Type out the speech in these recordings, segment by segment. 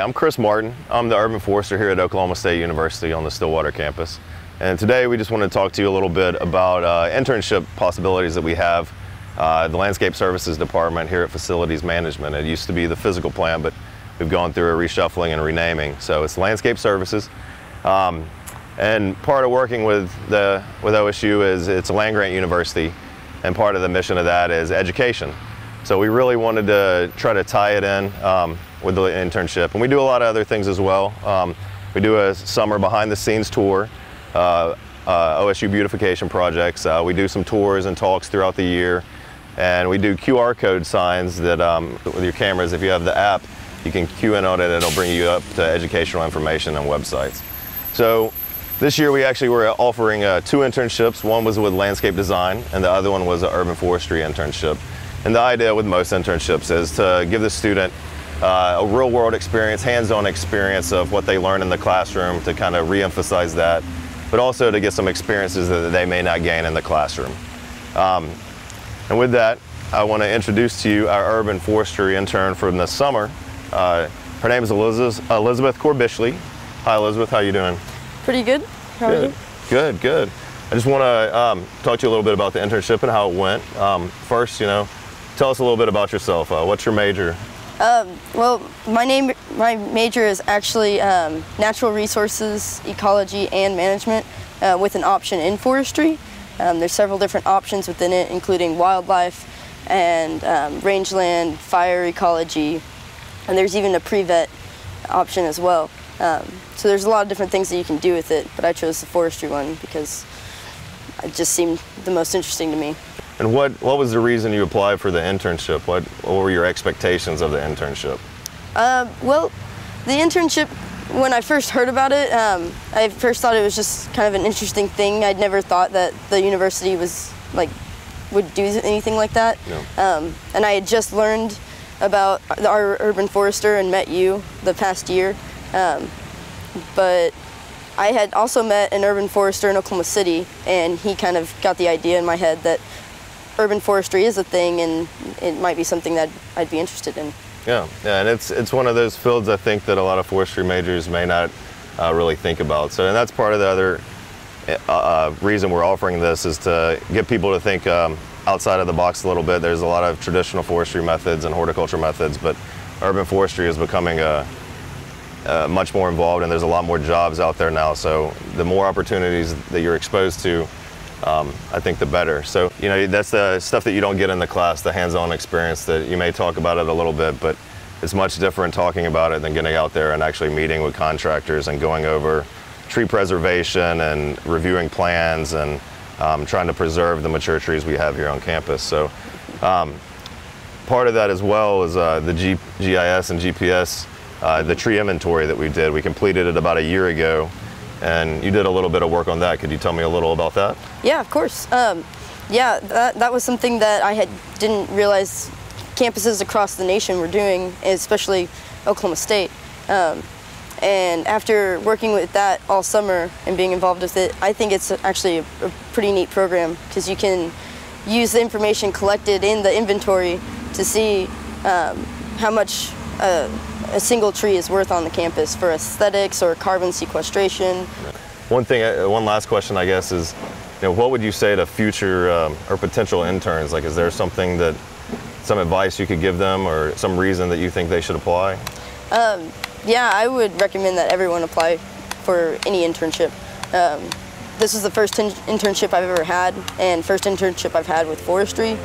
I'm Chris Martin. I'm the urban forester here at Oklahoma State University on the Stillwater campus. And today we just want to talk to you a little bit about internship possibilities that we have. The Landscape Services department here at Facilities Management. It used to be the physical plant, but we've gone through a reshuffling and renaming. So it's Landscape Services. And part of working with OSU is it's a land-grant university, and part of the mission of that is education. So we really wanted to try to tie it in with the internship, and we do a lot of other things as well. We do a summer behind-the-scenes tour, OSU beautification projects. We do some tours and talks throughout the year, and we do QR code signs that with your cameras, if you have the app, you can cue in on it, and it'll bring you up to educational information and websites. So this year we actually were offering 2 internships. One was with landscape design, and the other one was an urban forestry internship. And the idea with most internships is to give the student a real-world experience, hands-on experience of what they learn in the classroom, to kind of re-emphasize that, but also to get some experiences that they may not gain in the classroom. And with that, I want to introduce to you our urban forestry intern from the summer. Her name is Elizabeth Corbishley. Hi, Elizabeth. How you doing? Pretty good. How are you? Good, good. I just want to talk to you a little bit about the internship and how it went. First, tell us a little bit about yourself. What's your major? Well, my major is actually natural resources, ecology, and management with an option in forestry. There's several different options within it, including wildlife and rangeland, fire ecology, and there's even a pre-vet option as well. So there's a lot of different things that you can do with it, but I chose the forestry one because it just seemed the most interesting to me. And what was the reason you applied for the internship? What were your expectations of the internship? Well, the internship, when I first heard about it, I first thought it was just kind of an interesting thing. I'd never thought that the university would do anything like that. No. And I had just learned about our urban forester and met you the past year. But I had also met an urban forester in Oklahoma City, and he kind of got the idea in my head that urban forestry is a thing, and it might be something that I'd be interested in. Yeah, and it's one of those fields I think that a lot of forestry majors may not really think about. So, and that's part of the other reason we're offering this, is to get people to think outside of the box a little bit. There's a lot of traditional forestry methods and horticulture methods, but urban forestry is becoming much more involved, and there's a lot more jobs out there now. So the more opportunities that you're exposed to, I think the better. So, that's the stuff that you don't get in the class, the hands-on experience that you may talk about it a little bit, but it's much different talking about it than getting out there and actually meeting with contractors and going over tree preservation and reviewing plans and trying to preserve the mature trees we have here on campus. So part of that as well is the GIS and GPS, the tree inventory that we did. We completed it about a year ago, and you did a little bit of work on that. Could you tell me a little about that? Yeah, of course. Yeah, that was something that I didn't realize campuses across the nation were doing, especially Oklahoma State. And after working with that all summer and being involved with it, I think it's actually a pretty neat program, because you can use the information collected in the inventory to see how much a single tree is worth on the campus for aesthetics or carbon sequestration. One last question, I guess, is, what would you say to future or potential interns? Like, is there some advice you could give them, or some reason that you think they should apply? Yeah, I would recommend that everyone apply for any internship. This is the first internship I've ever had, and first internship I've had with forestry.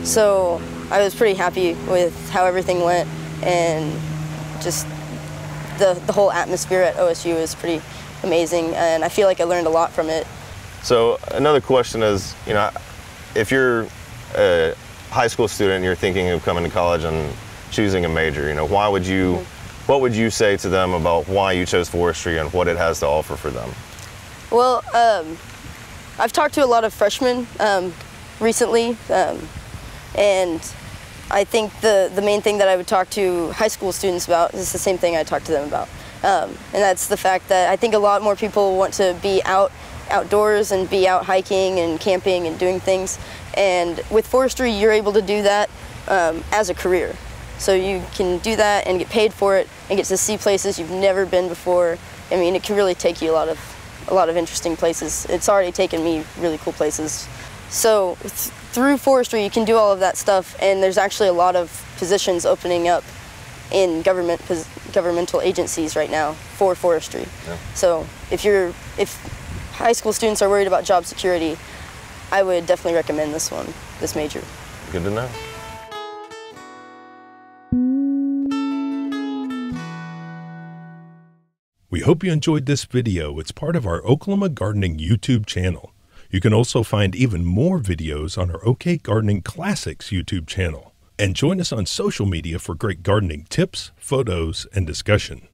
So I was pretty happy with how everything went, and just the whole atmosphere at OSU is pretty amazing, and I feel like I learned a lot from it. So another question is, if you're a high school student and you're thinking of coming to college and choosing a major, why would you, what would you say to them about why you chose forestry and what it has to offer for them? Well, I've talked to a lot of freshmen recently, and I think the main thing that I would talk to high school students about is the same thing I talk to them about. And that's the fact that I think a lot more people want to be outdoors and be out hiking and camping and doing things. And with forestry, you're able to do that as a career. So you can do that and get paid for it and get to see places you've never been before. I mean, it can really take you a lot of interesting places. It's already taken me really cool places. So through forestry, you can do all of that stuff, and there's actually a lot of positions opening up in governmental agencies right now for forestry. Yeah. So if high school students are worried about job security, I would definitely recommend this major. Good to know. We hope you enjoyed this video. It's part of our Oklahoma Gardening YouTube channel. You can also find even more videos on our OK Gardening Classics YouTube channel. And join us on social media for great gardening tips, photos, and discussion.